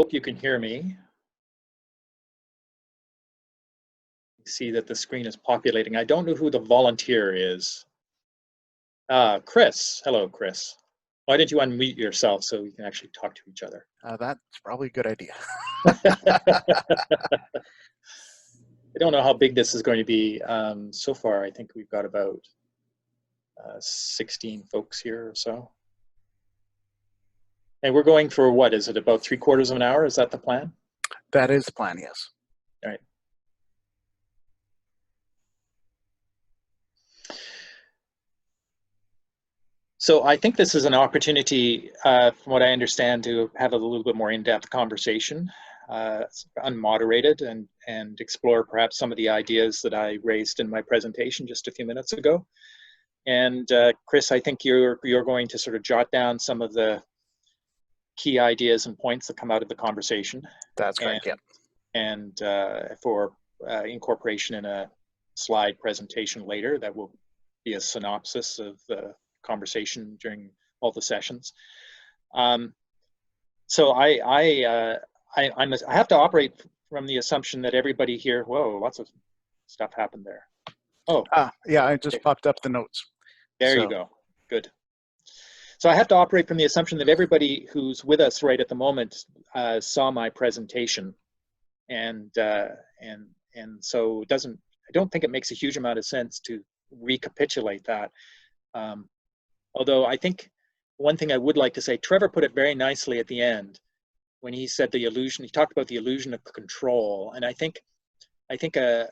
Hope you can hear me. See that the screen is populating. I don't know who the volunteer is. Chris. Hello, Chris. Why didn't you unmute yourself so we can actually talk to each other? That's probably a good idea. I don't know how big this is going to be. So far, I think we've got about 16 folks here or so. And we're going for what? Is it about 3/4 of an hour? Is that the plan? That is the plan, yes. All right. So I think this is an opportunity, from what I understand, to have a little bit more in-depth conversation, unmoderated, and explore perhaps some of the ideas that I raised in my presentation just a few minutes ago. And Chris, I think you're going to sort of jot down some of the key ideas and points that come out of the conversation. That's correct, yeah. And for incorporation in a slide presentation later, that will be a synopsis of the conversation during all the sessions. So I have to operate from the assumption that everybody here, whoa, lots of stuff happened there. Oh. Yeah, I just popped up the notes. There you go, good. So I have to operate from the assumption that everybody who's with us right at the moment saw my presentation. And so I don't think it makes a huge amount of sense to recapitulate that. Although I think one thing I would like to say, Trevor put it very nicely at the end when he said the illusion, he talked about the illusion of control. And I think a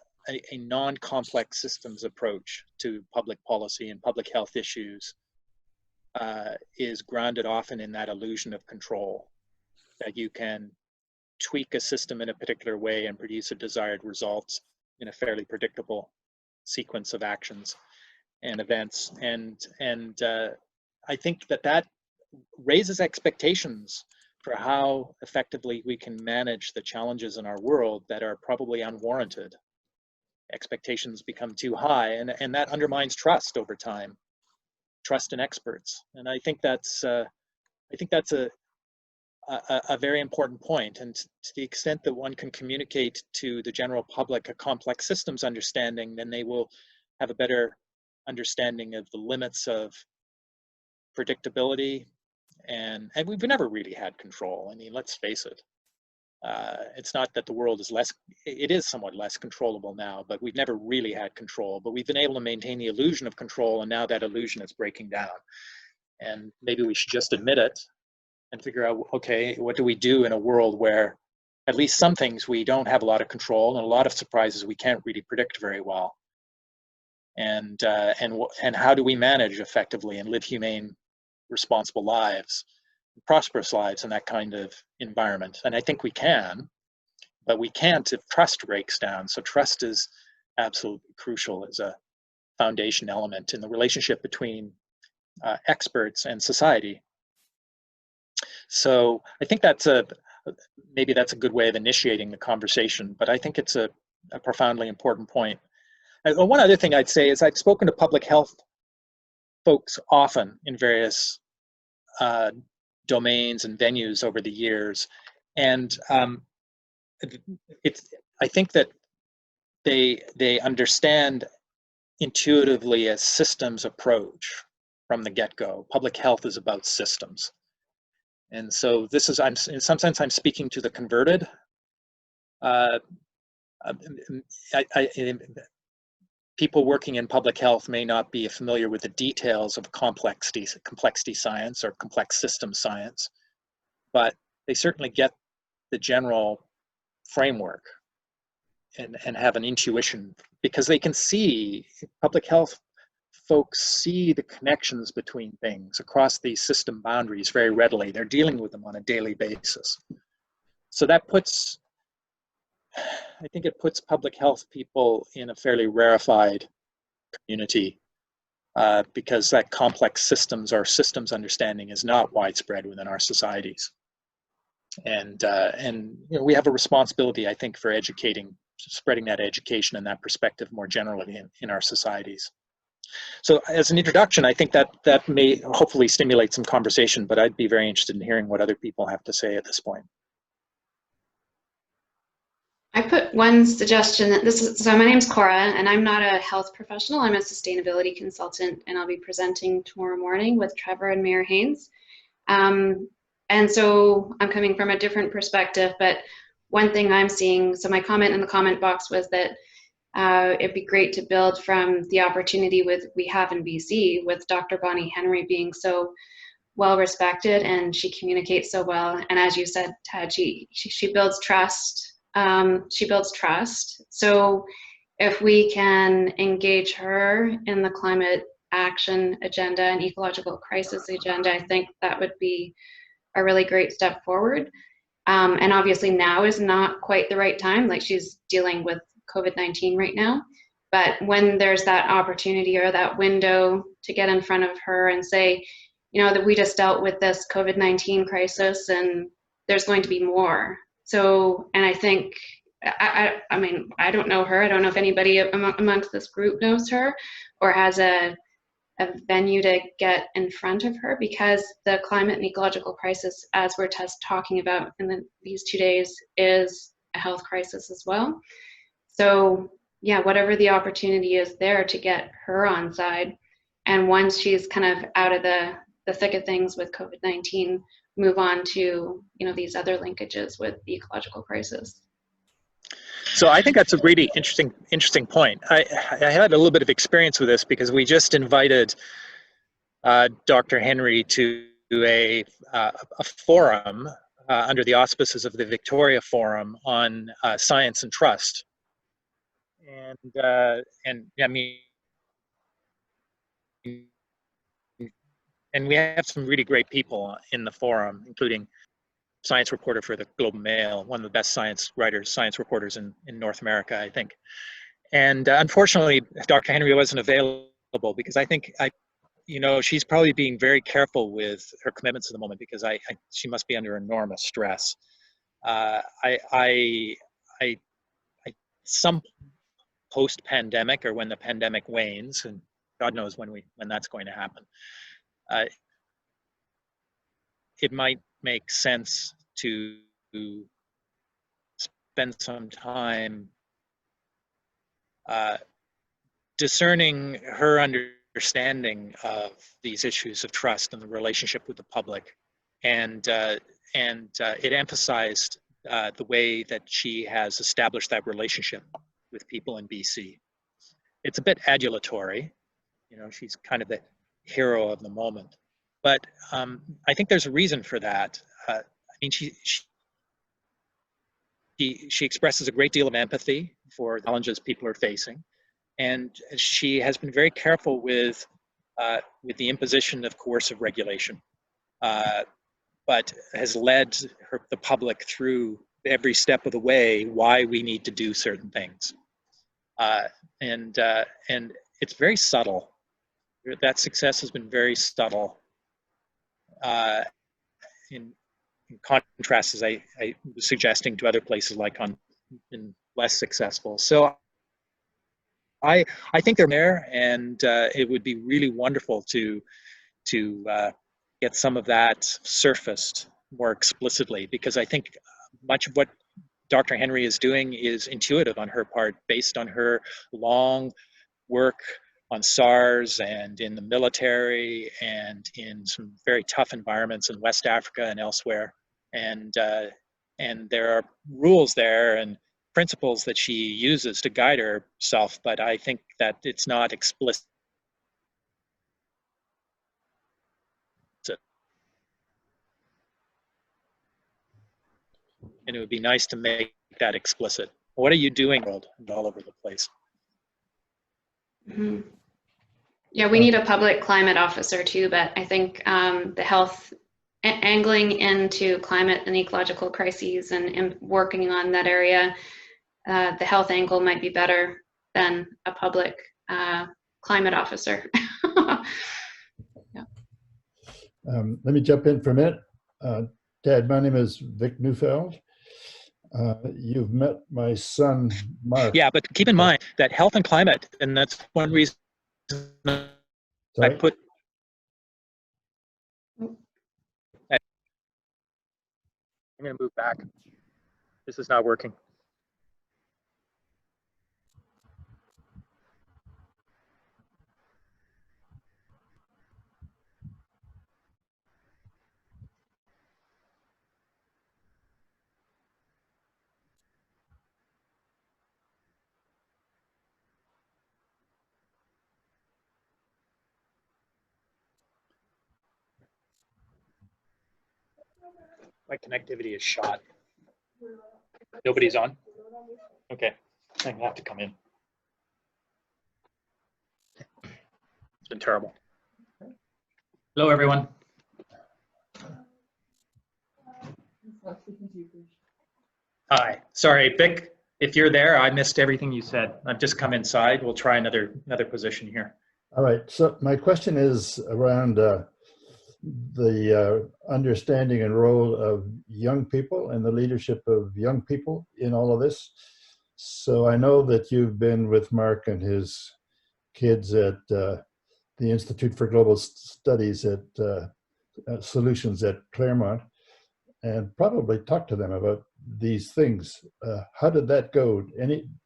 non-complex systems approach to public policy and public health issues is grounded often in that illusion of control, that you can tweak a system in a particular way and produce a desired result in a fairly predictable sequence of actions and events. And I think that raises expectations for how effectively we can manage the challenges in our world that are probably unwarranted. Expectations become too high, and that undermines trust over time, trust in experts. And I think that's a very important point. And to the extent that one can communicate to the general public a complex systems understanding, then they will have a better understanding of the limits of predictability. And we've never really had control. I mean, let's face it. It's not that the world is it is somewhat less controllable now, but we've never really had control. But we've been able to maintain the illusion of control, and now that illusion is breaking down. And maybe we should just admit it and figure out, okay, what do we do in a world where at least some things we don't have a lot of control, and a lot of surprises we can't really predict very well. And how do we manage effectively and live humane, responsible lives, prosperous lives in that kind of environment? And I think we can, but we can't if trust breaks down. So trust is absolutely crucial as a foundation element in the relationship between experts and society. So I think maybe that's a good way of initiating the conversation, but I think it's a profoundly important point. And one other thing I'd say is I've spoken to public health folks often in various domains and venues over the years, and I think that they understand intuitively a systems approach from the get-go. Public health is about systems, and so this is, in some sense, I'm speaking to the converted. People working in public health may not be familiar with the details of complexity science or complex system science, but they certainly get the general framework and have an intuition, because they can see, public health folks see the connections between things across these system boundaries very readily. They're dealing with them on a daily basis. So that I think it puts public health people in a fairly rarefied community, because that complex systems or systems understanding is not widespread within our societies. And we have a responsibility, I think, for spreading that education and that perspective more generally in our societies. So as an introduction, I think that may hopefully stimulate some conversation, but I'd be very interested in hearing what other people have to say at this point. I put one suggestion that so my name's Cora, and I'm not a health professional. I'm a sustainability consultant, and I'll be presenting tomorrow morning with Trevor and Mayor Haynes. And so I'm coming from a different perspective, but one thing I'm seeing, so my comment in the comment box was that it'd be great to build from the opportunity we have in BC with Dr. Bonnie Henry being so well respected, and she communicates so well. And as you said, Ted, she builds trust. She builds trust. So if we can engage her in the climate action agenda and ecological crisis agenda, I think that would be a really great step forward. And obviously now is not quite the right time. Like, she's dealing with COVID-19 right now. But when there's that opportunity or that window to get in front of her and say, you know, that we just dealt with this COVID-19 crisis and there's going to be more. So, and I think, I mean, I don't know her. I don't know if anybody amongst this group knows her or has a venue to get in front of her, because the climate and ecological crisis, as we're talking about in these 2 days, is a health crisis as well. So yeah, whatever the opportunity is there to get her on side, and once she's kind of out of the thick of things with COVID-19, move on to, you know, these other linkages with the ecological crisis. So I think that's a really interesting point. I had a little bit of experience with this because we just invited Dr. Henry to a forum under the auspices of the Victoria Forum on science and trust, and I mean, and we have some really great people in the forum, including science reporter for the Globe and Mail, one of the best science reporters in North America, I think. And unfortunately, Dr. Henry wasn't available because I think you know, she's probably being very careful with her commitments at the moment because she must be under enormous stress. Some post-pandemic, or when the pandemic wanes, and God knows when that's going to happen, it might make sense to spend some time discerning her understanding of these issues of trust and the relationship with the public, and it emphasized the way that she has established that relationship with people in BC. It's a bit adulatory, you know, she's kind of the hero of the moment, but I think there's a reason for that. I mean, she expresses a great deal of empathy for the challenges people are facing, and she has been very careful with the imposition of coercive regulation, but has led the public through every step of the way why we need to do certain things, and it's very subtle. That success has been very subtle. In contrast, as I was suggesting, to other places like been less successful. So I think they're there, and it would be really wonderful to get some of that surfaced more explicitly, because I think much of what Dr. Henry is doing is intuitive on her part, based on her long work on SARS and in the military and in some very tough environments in West Africa and elsewhere. And there are rules there and principles that she uses to guide herself, but I think that it's not explicit. And it would be nice to make that explicit. What are you doing, world, all over the place? Mm-hmm. Yeah, we need a public climate officer too, but I think the health, angling into climate and ecological crises and working on that area, the health angle might be better than a public climate officer. Yeah. Let me jump in for a minute. Ted, my name is Vic Neufeld. You've met my son, Mark. Yeah, but keep in mind that health and climate, and that's one reason I put. I'm going to move back. This is not working. My connectivity is shot. Nobody's on? Okay, I'm gonna have to come in. It's been terrible. Hello, everyone. Hi, sorry, Vic, if you're there, I missed everything you said. I've just come inside. We'll try another position here. All right. So my question is around the understanding and role of young people and the leadership of young people in all of this. So I know that you've been with Mark and his kids at the Institute for Global Studies at Solutions at Claremont, and probably talked to them about these things. How did that go?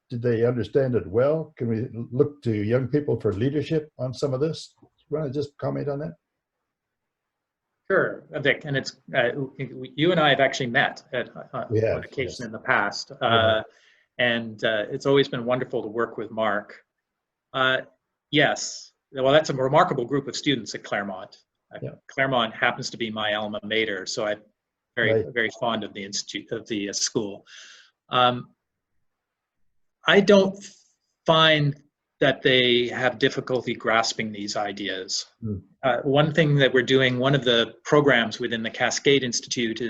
Did they understand it well? Can we look to young people for leadership on some of this? You want to just comment on that? Sure, Vic, and it's you and I have actually met at on occasion, yes, in the past, and it's always been wonderful to work with Mark. Yes, well, that's a remarkable group of students at Claremont. Yeah. Claremont happens to be my alma mater, so I'm very fond of the institute, of the school. I don't find that they have difficulty grasping these ideas. One thing that we're doing, one of the programs within the Cascade Institute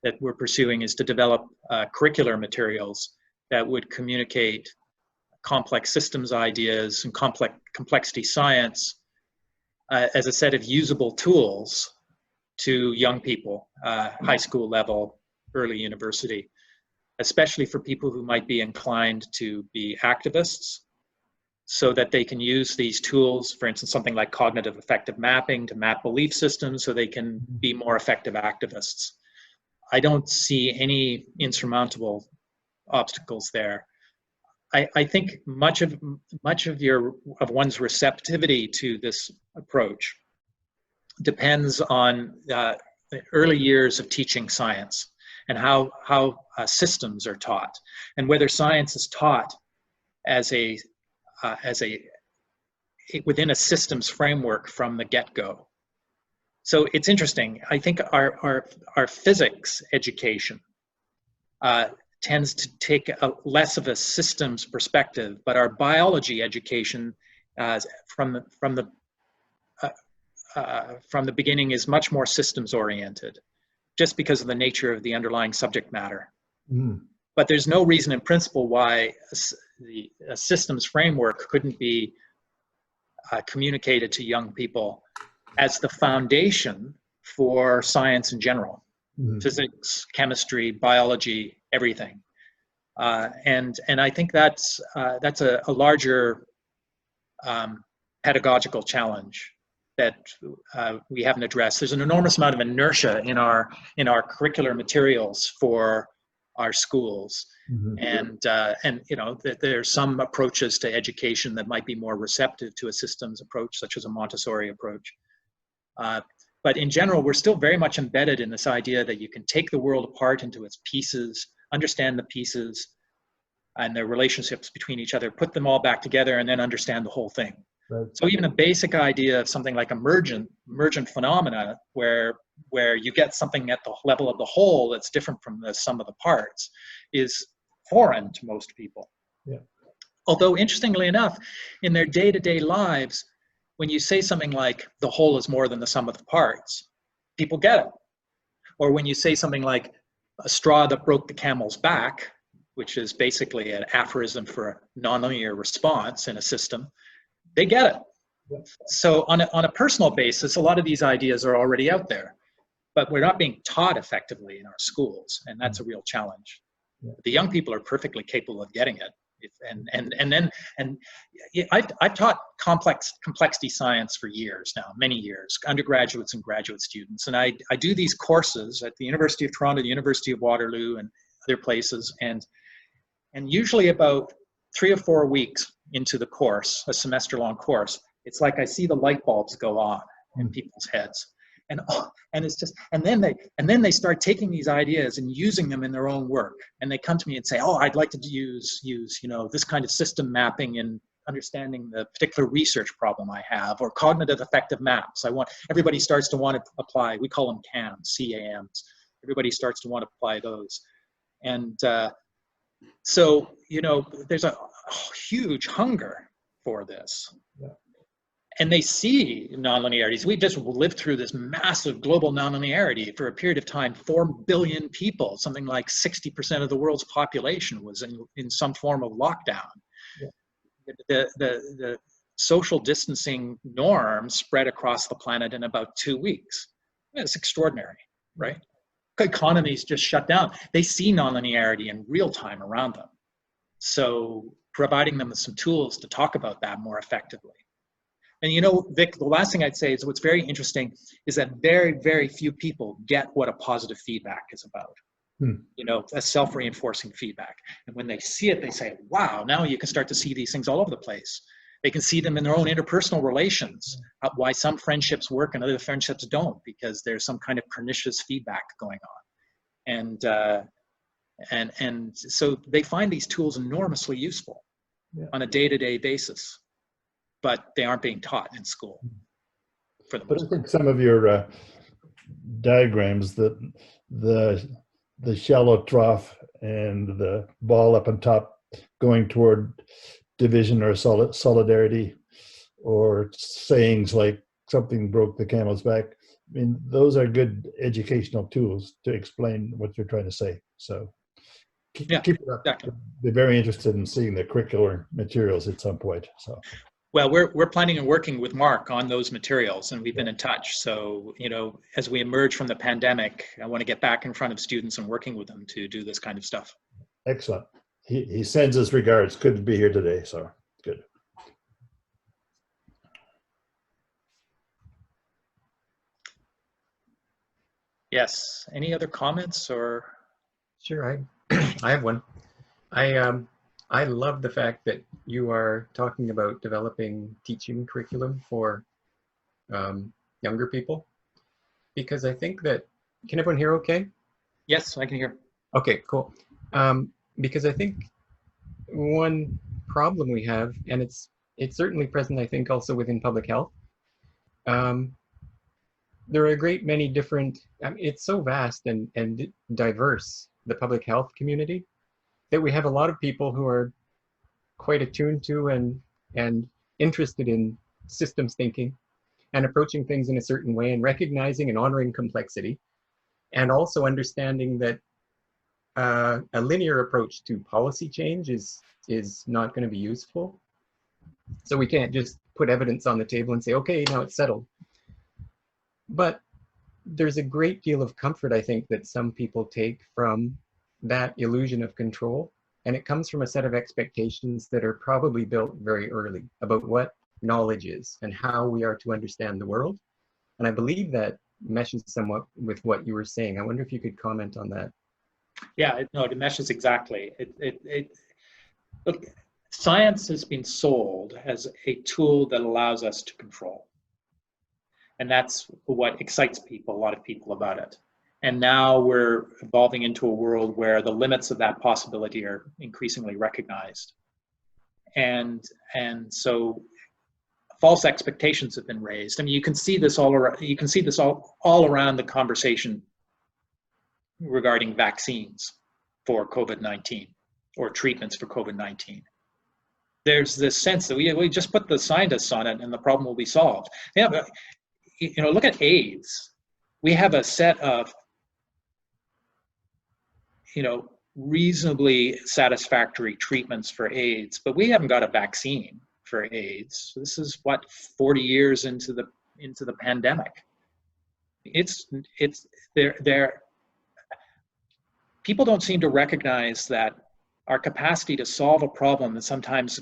that we're pursuing is to develop curricular materials that would communicate complex systems ideas and complexity science as a set of usable tools to young people, high school level, early university, especially for people who might be inclined to be activists, so that they can use these tools, for instance, something like cognitive affective mapping, to map belief systems so they can be more effective activists. I don't see any insurmountable obstacles there. I think much of one's receptivity to this approach depends on the early years of teaching science and how systems are taught, and whether science is taught as within a systems framework from the get-go. So it's interesting. I think our physics education tends to take less of a systems perspective, but our biology education from the beginning is much more systems oriented, just because of the nature of the underlying subject matter. But there's no reason in principle why a systems framework couldn't be communicated to young people as the foundation for science in general. Physics, chemistry, biology, everything. And I think that's a larger pedagogical challenge that we haven't addressed. There's an enormous amount of inertia in our curricular materials for our schools, and you know, there's some approaches to education that might be more receptive to a systems approach, such as a Montessori approach. But in general, we're still very much embedded in this idea that you can take the world apart into its pieces, understand the pieces and their relationships between each other, put them all back together, and then understand the whole thing. Right. So even a basic idea of something like emergent phenomena, where you get something at the level of the whole that's different from the sum of the parts, is foreign to most people. Yeah. Although interestingly enough, in their day-to-day lives, when you say something like the whole is more than the sum of the parts, people get it. Or when you say something like a straw that broke the camel's back, which is basically an aphorism for a nonlinear response in a system, they get it. Yeah. So on a personal basis, a lot of these ideas are already out there, but we're not being taught effectively in our schools, and that's a real challenge. Yeah. The young people are perfectly capable of getting it. I've taught complexity science for years now, many years, undergraduates and graduate students. And I do these courses at the University of Toronto, the University of Waterloo, and other places. And usually about 3 or 4 weeks into the course, a semester-long course, it's like I see the light bulbs go on in people's heads. And it's just, and then they start taking these ideas and using them in their own work. And they come to me and say, oh, I'd like to use you know, this kind of system mapping in understanding the particular research problem I have, or cognitive affective maps. Everybody starts to want to apply, we call them CAMs, C-A-Ms. Everybody starts to want to apply those. And so, you know, there's a huge hunger for this. Yeah. And they see nonlinearities. We just lived through this massive global nonlinearity for a period of time. 4 billion people, something like 60% of the world's population was in some form of lockdown. Yeah. The social distancing norm spread across the planet in about 2 weeks. It's extraordinary, right? Economies just shut down. They see nonlinearity in real time around them. So providing them with some tools to talk about that more effectively. And you know, Vic, the last thing I'd say is what's very interesting is that very, very few people get what a positive feedback is about. You know, a self-reinforcing feedback. And when they see it, they say, wow, now you can start to see these things all over the place. They can see them in their own interpersonal relations, why some friendships work and other friendships don't, because there's some kind of pernicious feedback going on. And so they find these tools enormously useful on a day-to-day basis, but they aren't being taught in school. For the But I think some of your diagrams, that the shallow trough and the ball up on top going toward division or solidarity, or sayings like something broke the camel's back. I mean, those are good educational tools to explain what you're trying to say. So keep it up. Exactly. Be very interested in seeing the curricular materials at some point. So. Well, we're planning and working with Mark on those materials, and we've been in touch. So, you know, as we emerge from the pandemic, I want to get back in front of students and working with them to do this kind of stuff. Excellent. He sends his regards. Couldn't be here today, so good. Yes. Any other comments or? Sure, I have one. I love the fact that you are talking about developing teaching curriculum for younger people, because I think that, can everyone hear okay? Yes, I can hear. Okay, cool. Because I think one problem we have, and it's certainly present, I think, also within public health, there are a great many different, it's so vast and diverse, the public health community, that we have a lot of people who are quite attuned to and interested in systems thinking and approaching things in a certain way and recognizing and honoring complexity, and also understanding that a linear approach to policy change is not going to be useful. So we can't just put evidence on the table and say, okay, now it's settled. But there's a great deal of comfort, I think, that some people take from that illusion of control. And it comes from a set of expectations that are probably built very early about what knowledge is and how we are to understand the world. And I believe that meshes somewhat with what you were saying. I wonder if you could comment on that. Yeah, no, it meshes exactly. Look, science has been sold as a tool that allows us to control. And that's what excites people, a lot of people about it. And now we're evolving into a world where the limits of that possibility are increasingly recognized. And so false expectations have been raised. I mean, you can see this all around, all around the conversation regarding vaccines for COVID-19 or treatments for COVID-19. There's this sense that we just put the scientists on it and the problem will be solved. Yeah, but, you know, look at AIDS. We have a set of, you know, reasonably satisfactory treatments for AIDS, but we haven't got a vaccine for AIDS. So this is what, 40 years into the pandemic. People don't seem to recognize that our capacity to solve a problem is sometimes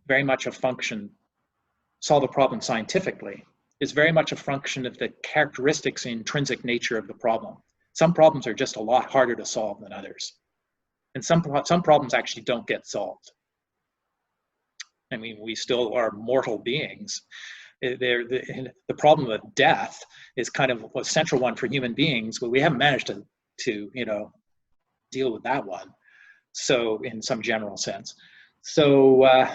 very much a function, solve a problem scientifically, is very much a function of the characteristics, intrinsic nature of the problem. Some problems are just a lot harder to solve than others. And some problems actually don't get solved. I mean, we still are mortal beings. The problem of death is kind of a central one for human beings, but we haven't managed to you know, deal with that one. So in some general sense. So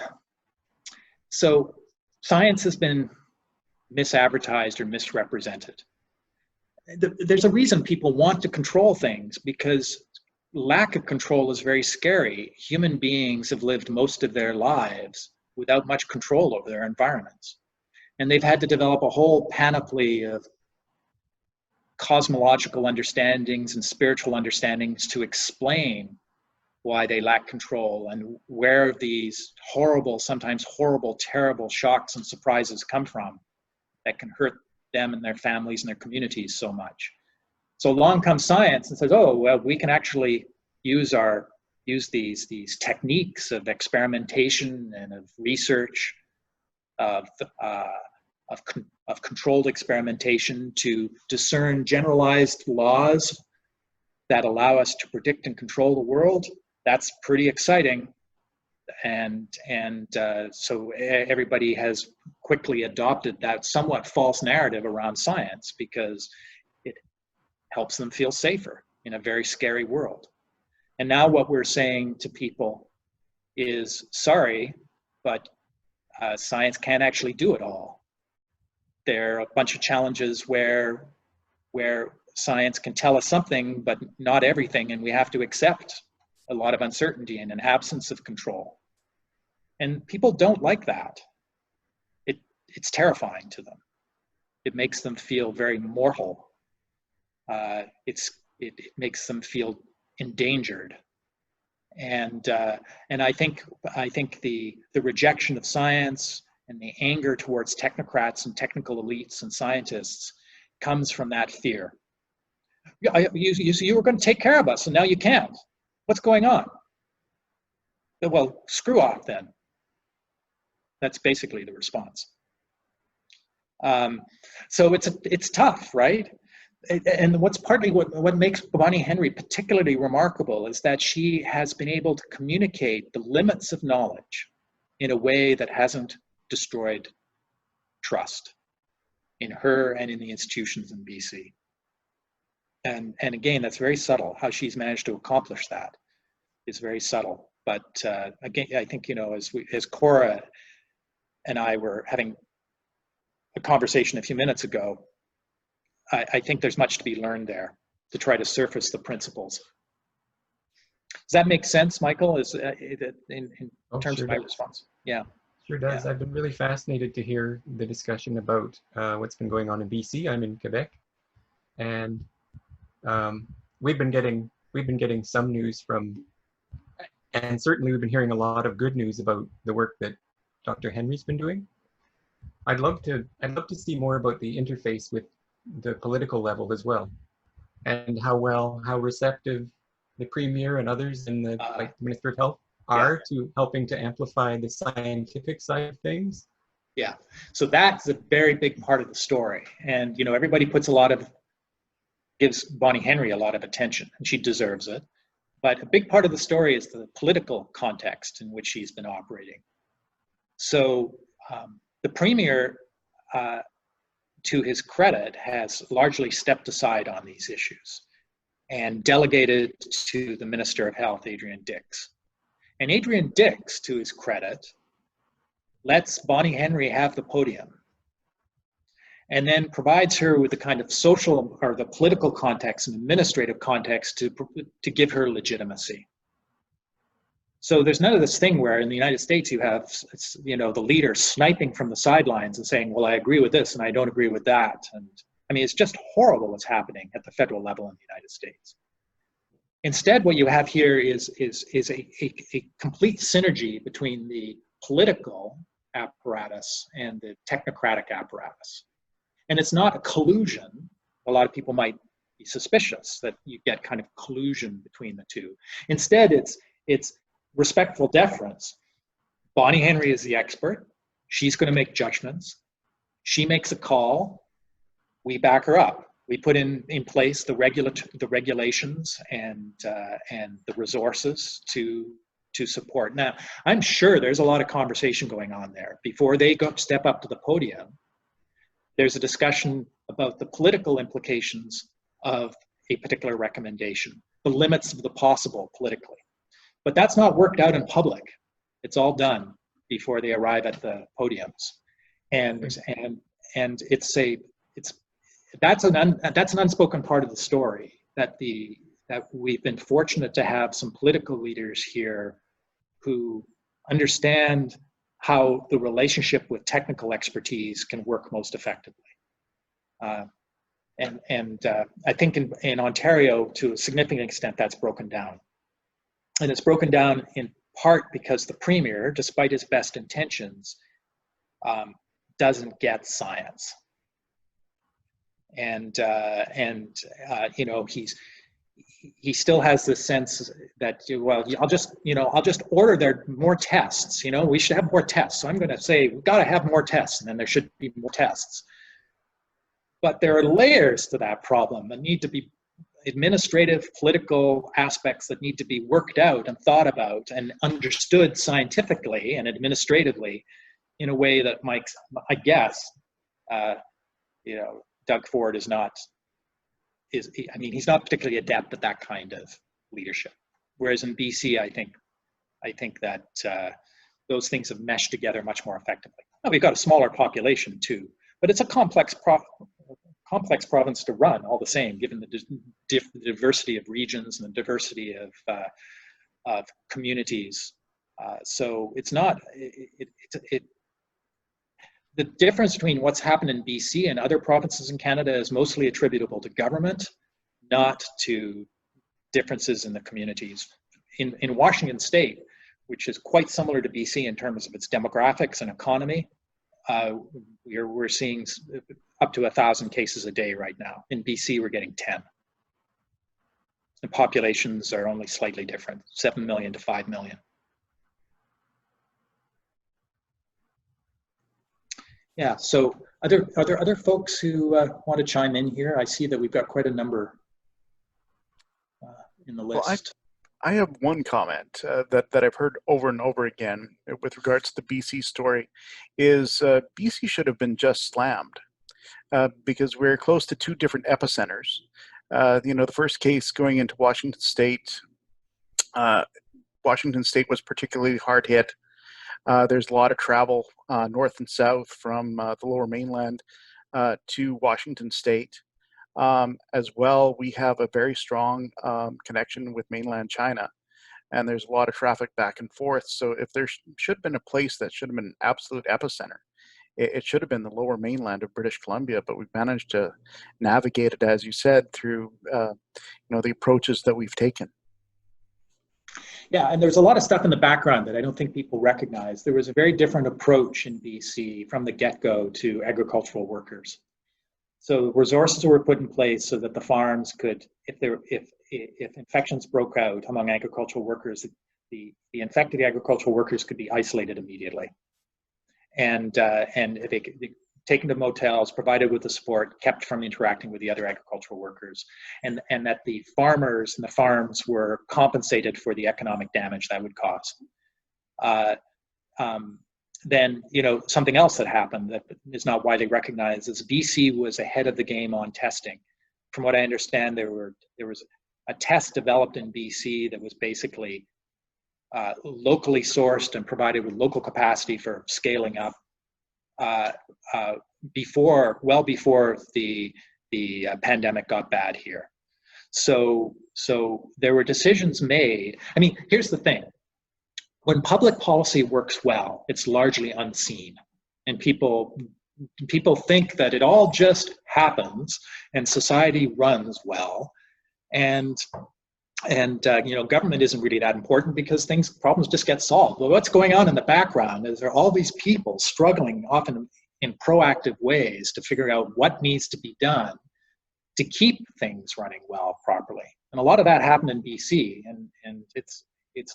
So science has been misadvertised or misrepresented. There's a reason people want to control things, because lack of control is very scary. Human beings have lived most of their lives without much control over their environments. And they've had to develop a whole panoply of cosmological understandings and spiritual understandings to explain why they lack control and where these horrible, sometimes horrible, terrible shocks and surprises come from that can hurt them and their families and their communities so much. So along comes science and says, oh, well, we can actually use these techniques of experimentation and of research, of controlled experimentation to discern generalized laws that allow us to predict and control the world. That's pretty exciting. And so everybody has quickly adopted that somewhat false narrative around science because it helps them feel safer in a very scary world. And now what we're saying to people is, sorry, but science can't actually do it all. There are a bunch of challenges where science can tell us something, but not everything, and we have to accept a lot of uncertainty and an absence of control. And people don't like that. It's terrifying to them. It makes them feel very mortal. It makes them feel endangered. And I think the rejection of science and the anger towards technocrats and technical elites and scientists comes from that fear. You were going to take care of us, and now you can't. What's going on? Well, screw off then. That's basically the response. So it's tough, right? And what makes Bonnie Henry particularly remarkable is that she has been able to communicate the limits of knowledge in a way that hasn't destroyed trust in her and in the institutions in BC. And again, that's very subtle. How she's managed to accomplish that is very subtle. But again, I think, you know, as Cora and I were having a conversation a few minutes ago, I think there's much to be learned there to try to surface the principles. Does that make sense, Michael? In terms sure of my does. response? Yeah. Sure does. Yeah. I've been really fascinated to hear the discussion about what's been going on in BC. I'm in Quebec, and we've been getting some news from, and certainly we've been hearing a lot of good news about the work that Dr. Henry's been doing. I'd love to see more about the interface with the political level as well, and how receptive the Premier and others in the like the Minister of Health are to helping to amplify the scientific side of things. Yeah, so that's a very big part of the story, and you know, everybody gives Bonnie Henry a lot of attention, and she deserves it. But a big part of the story is the political context in which she's been operating. So the Premier, to his credit, has largely stepped aside on these issues and delegated to the Minister of Health, Adrian Dix. And Adrian Dix, to his credit, lets Bonnie Henry have the podium and then provides her with the kind of social or the political context and administrative context to give her legitimacy. So there's none of this thing where in the United States you have, you know, the leader sniping from the sidelines and saying, well, I agree with this and I don't agree with that. And I mean, it's just horrible what's happening at the federal level in the United States. Instead, what you have here is a complete synergy between the political apparatus and the technocratic apparatus. And it's not a collusion. A lot of people might be suspicious that you get kind of collusion between the two. Instead, it's respectful deference. Bonnie Henry is the expert. She's going to make judgments. She makes a call. We back her up. We put in place the regulations and the resources to support. Now, I'm sure there's a lot of conversation going on there. Before they step up to the podium, there's a discussion about the political implications of a particular recommendation, the limits of the possible politically. But that's not worked out in public. It's all done before they arrive at the podiums, and that's an unspoken part of the story, that we've been fortunate to have some political leaders here who understand how the relationship with technical expertise can work most effectively. I think in Ontario, to a significant extent, that's broken down. And it's broken down in part because the Premier, despite his best intentions, doesn't get science. And you know, he still has this sense that, well, I'll just order there more tests. You know, we should have more tests. So I'm going to say we've got to have more tests, and then there should be more tests. But there are layers to that problem that need to be administrative, political aspects that need to be worked out and thought about and understood scientifically and administratively in a way that I guess, you know, Doug Ford he's not particularly adept at that kind of leadership. Whereas in BC, I think that those things have meshed together much more effectively. Now, we've got a smaller population too, but it's a complex province to run all the same, given the diversity of regions and the diversity of communities. So it's not, the difference between what's happened in BC and other provinces in Canada is mostly attributable to government, not to differences in the communities. In Washington State, which is quite similar to BC in terms of its demographics and economy, we're seeing up to 1,000 cases a day right now. In BC, we're getting 10. The populations are only slightly different, 7 million to 5 million. Yeah, so are there other folks who want to chime in here? I see that we've got quite a number in the list. Well, I have one comment that I've heard over and over again with regards to the BC story is BC should have been just slammed because we're close to two different epicenters. You know, the first case going into Washington State was particularly hard hit. There's a lot of travel north and south from the Lower Mainland to Washington State. As well, we have a very strong connection with mainland China, and there's a lot of traffic back and forth. So if there should have been a place that should have been an absolute epicenter, it should have been the Lower Mainland of British Columbia, but we've managed to navigate it, as you said, through you know, the approaches that we've taken. Yeah, and there's a lot of stuff in the background that I don't think people recognize. There was a very different approach in BC from the get-go to agricultural workers. So resources were put in place so that the farms could, if infections broke out among agricultural workers, the infected agricultural workers could be isolated immediately, and they could be taken to motels, provided with the support, kept from interacting with the other agricultural workers, and that the farmers and the farms were compensated for the economic damage that would cause. Then, you know, something else that happened that is not widely recognized is BC was ahead of the game on testing. From what I understand, there was a test developed in BC that was basically locally sourced and provided with local capacity for scaling up well before the pandemic got bad here. So there were decisions made. I mean, here's the thing. When public policy works well, it's largely unseen. And people think that it all just happens and society runs well. And you know, government isn't really that important because problems just get solved. Well, what's going on in the background is there are all these people struggling often in proactive ways to figure out what needs to be done to keep things running well properly. And a lot of that happened in BC, and it's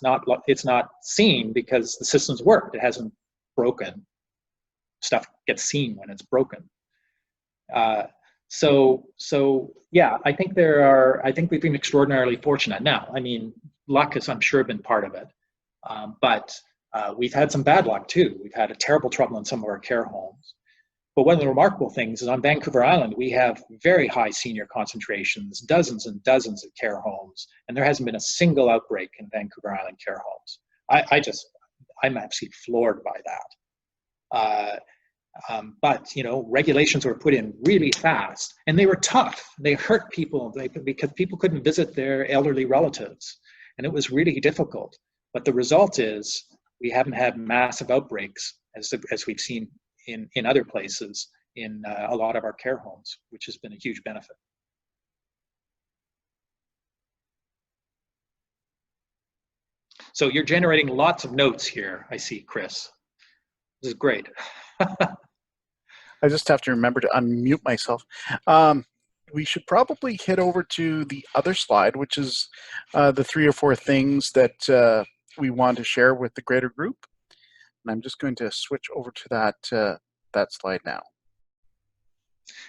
not seen because the system's worked. It hasn't broken. Stuff gets seen when it's broken. So yeah, I think we've been extraordinarily fortunate. Now, I mean, luck has, I'm sure, been part of it, but we've had some bad luck too. We've had a terrible trouble in some of our care homes. But one of the remarkable things is on Vancouver Island, we have very high senior concentrations, dozens and dozens of care homes, and there hasn't been a single outbreak in Vancouver Island care homes. I'm absolutely floored by that. But regulations were put in really fast, and they were tough. They hurt people because people couldn't visit their elderly relatives, and it was really difficult. But the result is we haven't had massive outbreaks as we've seen in other places in a lot of our care homes, which has been a huge benefit. So you're generating lots of notes here, I see, Chris. This is great. I just have to remember to unmute myself. We should probably head over to the other slide, which is the 3 or 4 things that we want to share with the greater group. And I'm just going to switch over to that slide now.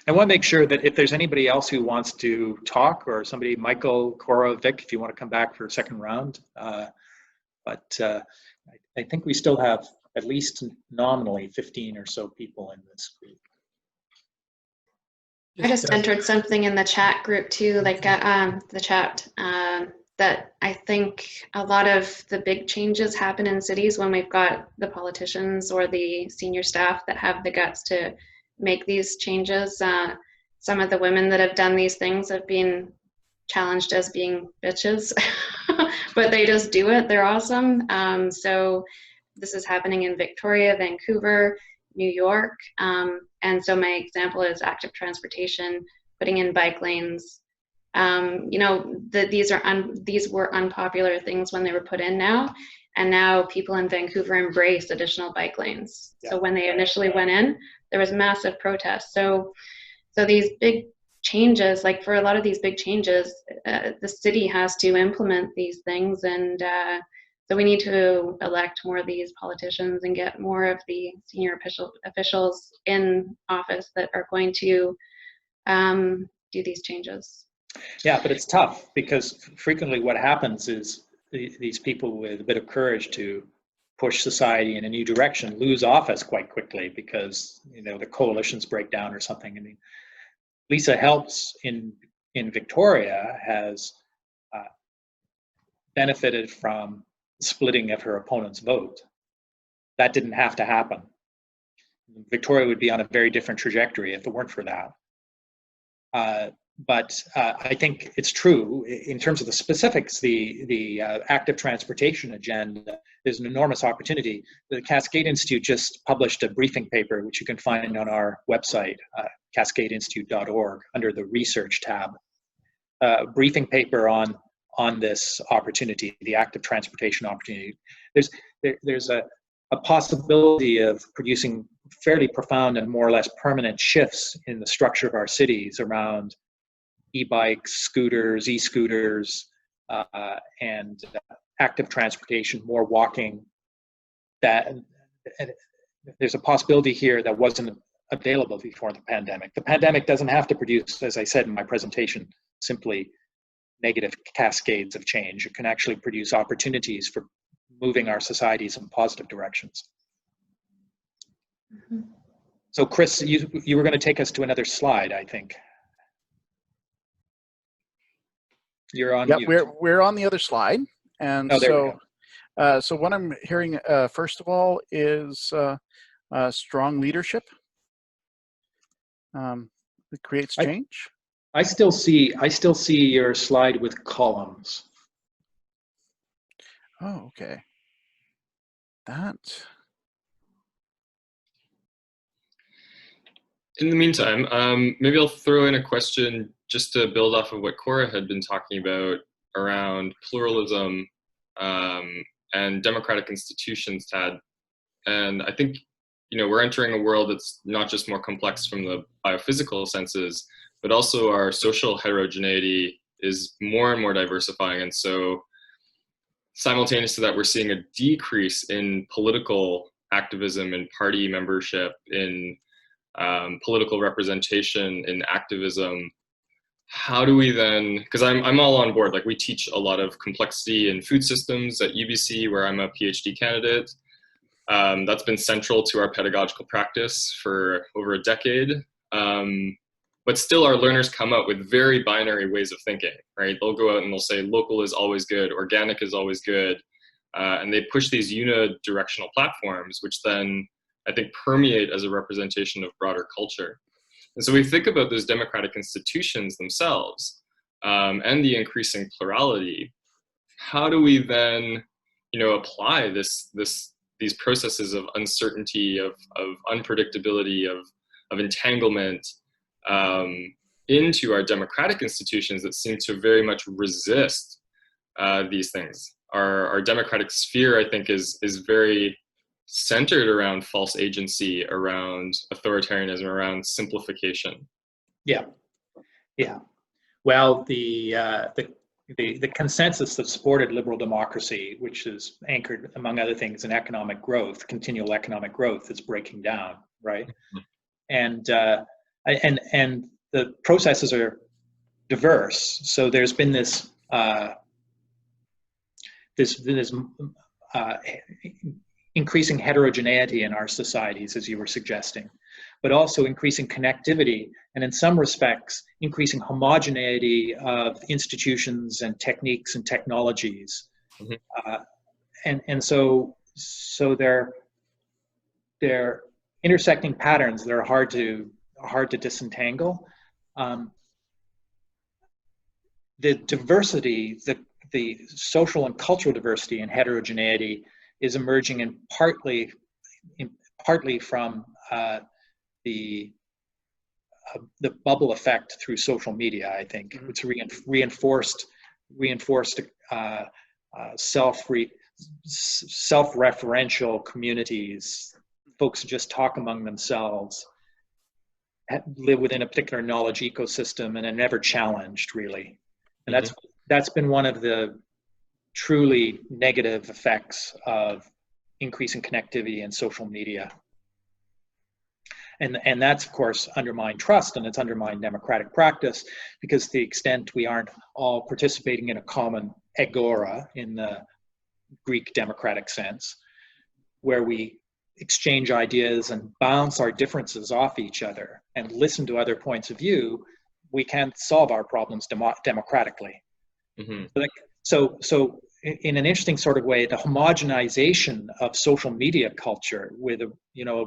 I want to make sure that if there's anybody else who wants to talk, or somebody, Michael, Cora, Vic, if you want to come back for a second round. But I think we still have at least nominally 15 or so people in this group. I just entered something in the chat group too, like the chat, that I think a lot of the big changes happen in cities when we've got the politicians or the senior staff that have the guts to make these changes. Some of the women that have done these things have been challenged as being bitches, but they just do it. They're awesome. So this is happening in Victoria, Vancouver, New York. And so my example is active transportation, putting in bike lanes. These were unpopular things when they were put in now, and now people in Vancouver embrace additional bike lanes. Yeah. So when they initially went in, there was massive protest. So these big changes, like for a lot of these big changes, the city has to implement these things, and so we need to elect more of these politicians and get more of the senior officials in office that are going to do these changes. Yeah, but it's tough because frequently what happens is these people with a bit of courage to push society in a new direction lose office quite quickly because the coalitions break down or something. I mean, Lisa Helps in Victoria has benefited from splitting of her opponent's vote. That didn't have to happen. Victoria would be on a very different trajectory if it weren't for that. But I think it's true in terms of the specifics. The active transportation agenda is an enormous opportunity. The Cascade Institute just published a briefing paper, which you can find on our website, cascadeinstitute.org, under the research tab. A briefing paper on this opportunity, the active transportation opportunity. There's a possibility of producing fairly profound and more or less permanent shifts in the structure of our cities around e-bikes, scooters, e-scooters, and active transportation, more walking. That there's a possibility here that wasn't available before the pandemic. The pandemic doesn't have to produce, as I said in my presentation, simply negative cascades of change. It can actually produce opportunities for moving our societies in positive directions. Mm-hmm. So Chris, you were going to take us to another slide, I think. You're on mute. We're on the other slide, and so what I'm hearing first of all is strong leadership. It creates change. I still see your slide with columns. Oh, okay. In the meantime, maybe I'll throw in a question just to build off of what Cora had been talking about around pluralism and democratic institutions, Tad. And I think, we're entering a world that's not just more complex from the biophysical senses, but also our social heterogeneity is more and more diversifying. And so simultaneous to that, we're seeing a decrease in political activism and party membership, in political representation, in activism. How do we then, because I'm all on board, like we teach a lot of complexity in food systems at UBC, where I'm a PhD candidate. That's been central to our pedagogical practice for over a decade. But still our learners come up with very binary ways of thinking, right? They'll go out and they'll say local is always good, organic is always good. and they push these unidirectional platforms, which then I think permeate as a representation of broader culture. And so we think about those democratic institutions themselves and the increasing plurality. How do we then, apply these processes of uncertainty, of unpredictability, of entanglement into our democratic institutions that seem to very much resist these things? Our democratic sphere, I think, is very centered around false agency, around authoritarianism, around simplification. Yeah, yeah. Well, the consensus that supported liberal democracy, which is anchored, among other things, in economic growth, continual economic growth, is breaking down, right? And the processes are diverse. So there's been this increasing heterogeneity in our societies, as you were suggesting, but also increasing connectivity, and in some respects, increasing homogeneity of institutions and techniques and technologies. And so they're intersecting patterns that are hard to disentangle. The diversity, the social and cultural diversity and heterogeneity is emerging in partly from the bubble effect through social media. I think it's reinforced self-referential communities. Folks just talk among themselves, live within a particular knowledge ecosystem, and are never challenged, really. And that's been one of the truly negative effects of increasing connectivity and social media. And that's, of course, undermined trust, and it's undermined democratic practice, because to the extent we aren't all participating in a common agora in the Greek democratic sense, where we exchange ideas and bounce our differences off each other and listen to other points of view, we can't solve our problems democratically. So in an interesting sort of way, the homogenization of social media culture with a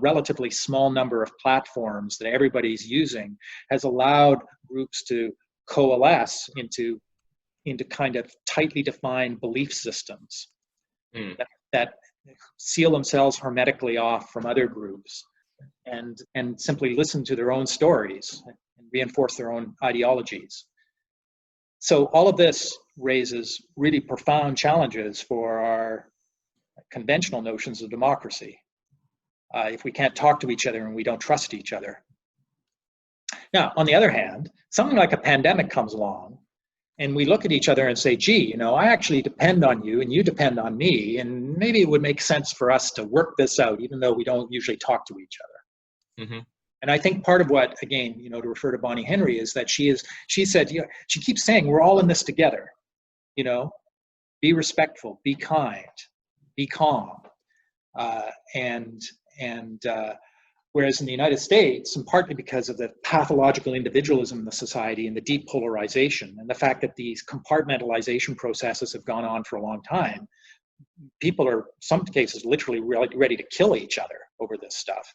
relatively small number of platforms that everybody's using has allowed groups to coalesce into kind of tightly defined belief systems that seal themselves hermetically off from other groups and simply listen to their own stories and reinforce their own ideologies. So all of this raises really profound challenges for our conventional notions of democracy, if we can't talk to each other and we don't trust each other. Now, on the other hand, something like a pandemic comes along, and we look at each other and say, gee, I actually depend on you and you depend on me, and maybe it would make sense for us to work this out, even though we don't usually talk to each other. And I think part of what, again, to refer to Bonnie Henry, is that she said, she keeps saying, we're all in this together, be respectful, be kind, be calm. Whereas in the United States, and partly because of the pathological individualism in the society and the deep polarization and the fact that these compartmentalization processes have gone on for a long time, people are, in some cases, literally ready to kill each other over this stuff.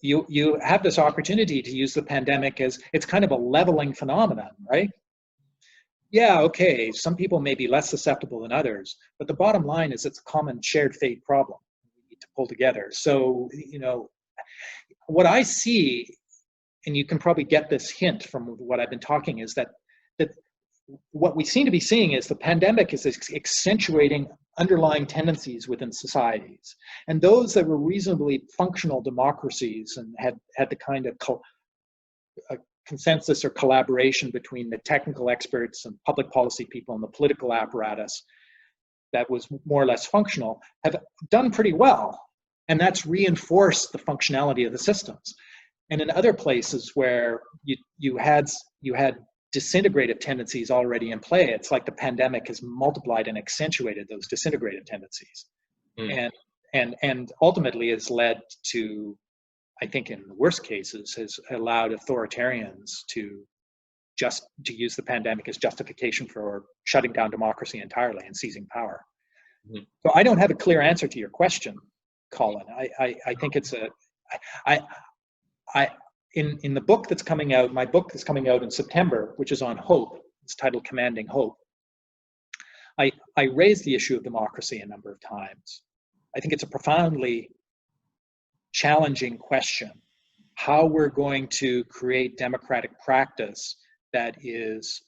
You have this opportunity to use the pandemic as, it's kind of a leveling phenomenon, right? Yeah, okay, some people may be less susceptible than others, but the bottom line is it's a common shared fate problem we need to pull together. So, what I see, and you can probably get this hint from what I've been talking, is that what we seem to be seeing is the pandemic is accentuating underlying tendencies within societies. And those that were reasonably functional democracies and had the kind of consensus or collaboration between the technical experts and public policy people and the political apparatus that was more or less functional, have done pretty well. And that's reinforced the functionality of the systems. And in other places where you had disintegrative tendencies already in play, it's like the pandemic has multiplied and accentuated those disintegrative tendencies. And ultimately has led to, I think in the worst cases, has allowed authoritarians to use the pandemic as justification for shutting down democracy entirely and seizing power. So I don't have a clear answer to your question, Colin. I think it's in the book that's coming out, my book that's coming out in September, which is on hope, it's titled Commanding Hope. I raised the issue of democracy a number of times. I think it's a profoundly challenging question, how we're going to create democratic practice that is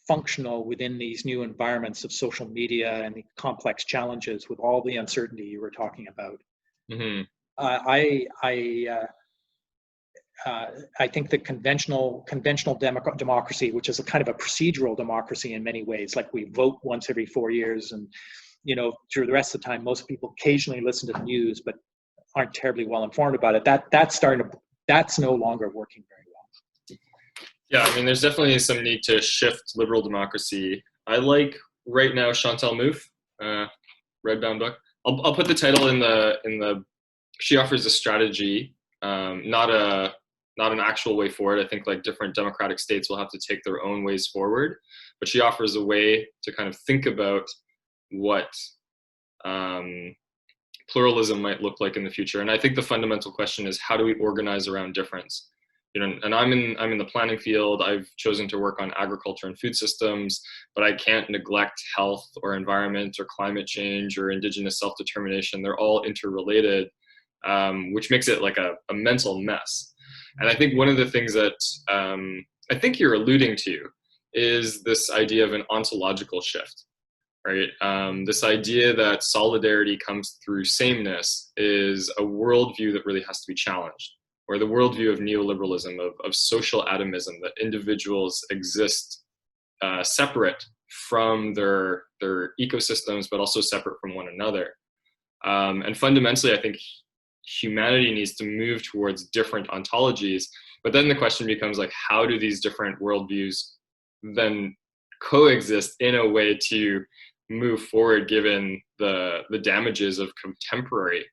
functional within these new environments of social media and the complex challenges with all the uncertainty you were talking about. Mm-hmm. I think the conventional democracy, which is a kind of a procedural democracy in many ways, like we vote once every 4 years, and through the rest of the time, most people occasionally listen to the news, but aren't terribly well informed about it. That's no longer working very well. Yeah, I mean, there's definitely some need to shift liberal democracy. I like right now Chantal Mouffe, Redbound book. I'll put the title in the. She offers a strategy, not an actual way forward. I think like different democratic states will have to take their own ways forward, but she offers a way to kind of think about what pluralism might look like in the future. And I think the fundamental question is, how do we organize around difference? And I'm in the planning field. I've chosen to work on agriculture and food systems, but I can't neglect health or environment or climate change or indigenous self-determination. They're all interrelated, which makes it like a mental mess. And I think one of the things that I think you're alluding to is this idea of an ontological shift, right? This idea that solidarity comes through sameness is a worldview that really has to be challenged, or the worldview of neoliberalism, of social atomism, that individuals exist separate from their ecosystems, but also separate from one another. And fundamentally, I think humanity needs to move towards different ontologies. But then the question becomes like, how do these different worldviews then coexist in a way to move forward, given the damages of contemporary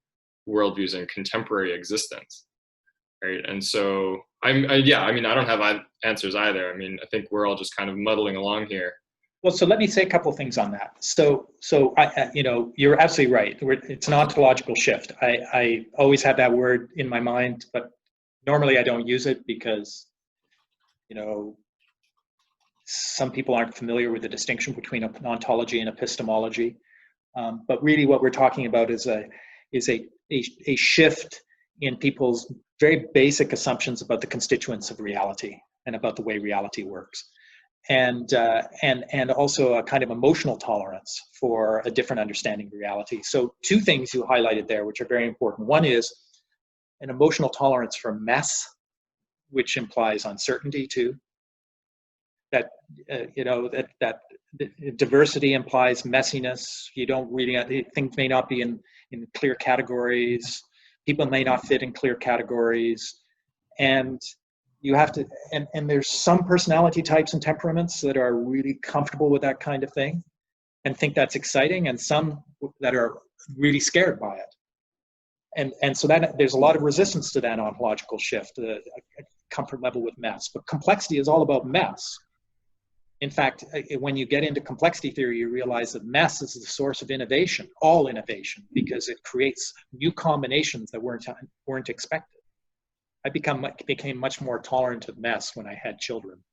worldviews and contemporary existence? Right. And so I don't have answers either. I mean, I think we're all just kind of muddling along here. Well, so let me say a couple of things on that. So you're absolutely right. It's an ontological shift. I always have that word in my mind, but normally I don't use it because, some people aren't familiar with the distinction between ontology and epistemology. But really what we're talking about is a shift in people's very basic assumptions about the constituents of reality and about the way reality works. And also a kind of emotional tolerance for a different understanding of reality. So two things you highlighted there, which are very important. One is an emotional tolerance for mess, which implies uncertainty too. That that diversity implies messiness. You don't really, things may not be in clear categories. People may not fit in clear categories, and you have to, and there's some personality types and temperaments that are really comfortable with that kind of thing and think that's exciting, and some that are really scared by it. And so that there's a lot of resistance to that ontological shift, a comfort level with mess. But complexity is all about mess. In fact, when you get into complexity theory, you realize that mess is the source of innovation, all innovation, because it creates new combinations that weren't expected. I became much more tolerant of mess when I had children.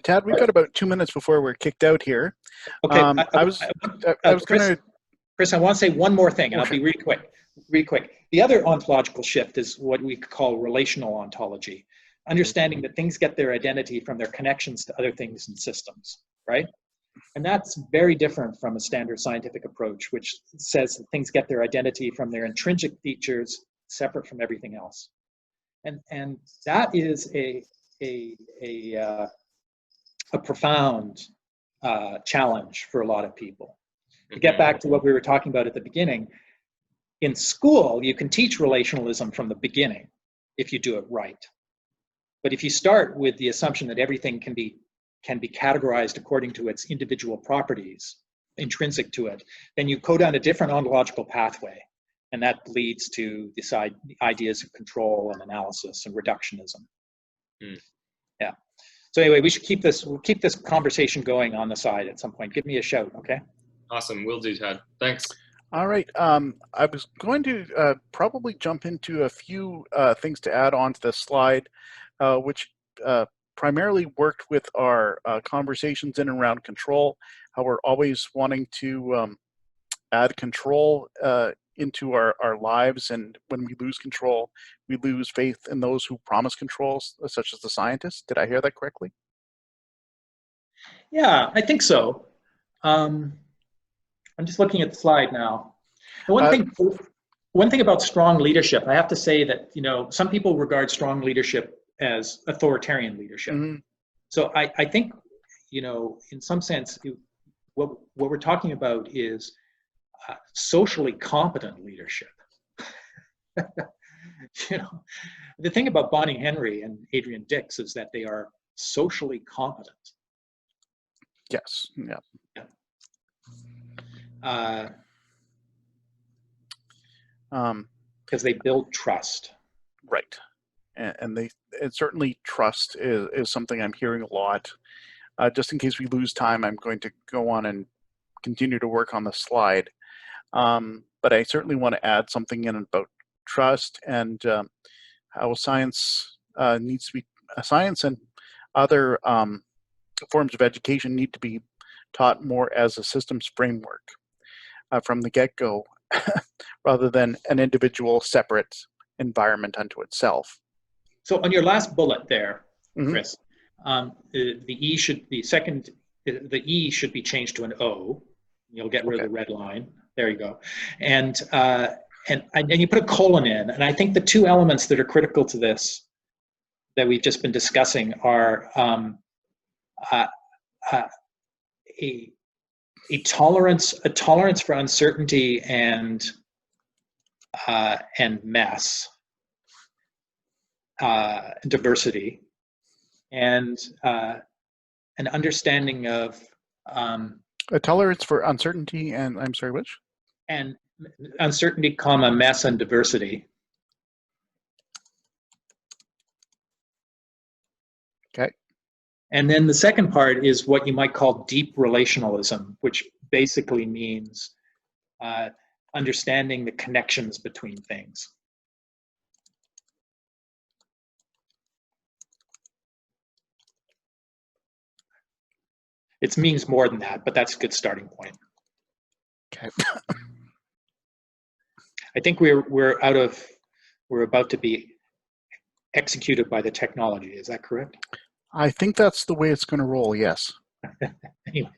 Tad, we've got about 2 minutes before we're kicked out here. Okay, I was going to... Chris, I want to say one more thing, and I'll be really quick. The other ontological shift is what we call relational ontology, understanding that things get their identity from their connections to other things and systems, right? And that's very different from a standard scientific approach, which says that things get their identity from their intrinsic features separate from everything else. And that is a profound challenge for a lot of people. To get back to what we were talking about at the beginning, in school, you can teach relationalism from the beginning if you do it right. But if you start with the assumption that everything can be categorized according to its individual properties, intrinsic to it, then you go down a different ontological pathway. And that leads to this ideas of control and analysis and reductionism. Yeah. So anyway, we'll keep this conversation going on the side at some point. Give me a shout, okay? Awesome. Will do, Ted. Thanks. All right. I was going to probably jump into a few things to add on to this slide, which primarily worked with our conversations in and around control, how we're always wanting to add control into our lives, and when we lose control, we lose faith in those who promise controls, such as the scientists. Did I hear that correctly? Yeah, I think so. I'm just looking at the slide now. And one thing about strong leadership, I have to say that, you know, some people regard strong leadership as authoritarian leadership. Mm-hmm. So I think, you know, in some sense, what we're talking about is socially competent leadership. You know, the thing about Bonnie Henry and Adrian Dix is that they are socially competent. Yes. Yeah. Because they build trust. Right. And certainly trust is something I'm hearing a lot. Just in case we lose time, I'm going to go on and continue to work on the slide. But I certainly want to add something in about trust and how science needs to be, science and other forms of education need to be taught more as a systems framework from the get-go, rather than an individual separate environment unto itself. So on your last bullet there, Mm-hmm. Chris, the E should be changed to an O. You'll get rid of the red line. There you go. And you put a colon in. And I think the two elements that are critical to this that we've just been discussing are a tolerance for uncertainty and mess, diversity, and an understanding of A tolerance for uncertainty and, I'm sorry, which? And uncertainty, comma, mess, and diversity. Okay. And then the second part is what you might call deep relationalism, which basically means understanding the connections between things. It means more than that, but that's a good starting point. Okay. I think we're about to be executed by the technology. Is that correct? I think that's the way it's going to roll, yes. Anyway,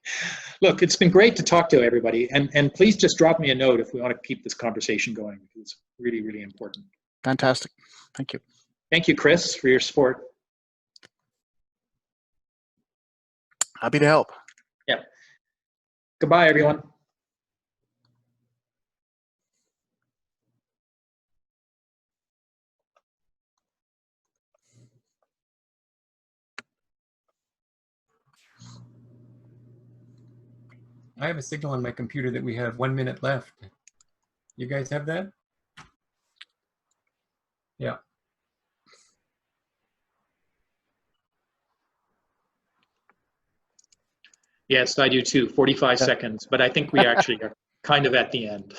look, it's been great to talk to everybody, and please just drop me a note if we want to keep this conversation going, because it's really, really important. Fantastic. Thank you. Thank you, Chris, for your support. Happy to help. Yeah. Goodbye, everyone. I have a signal on my computer that we have 1 minute left. You guys have that? Yeah. Yes, I do too. 45 seconds, but I think we actually are kind of at the end.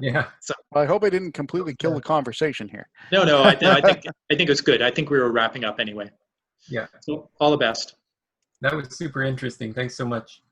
Yeah. So, Well, I hope I didn't completely kill the conversation here. no, I think it was good. I think we were wrapping up anyway. Yeah. So all the best. That was super interesting. Thanks so much.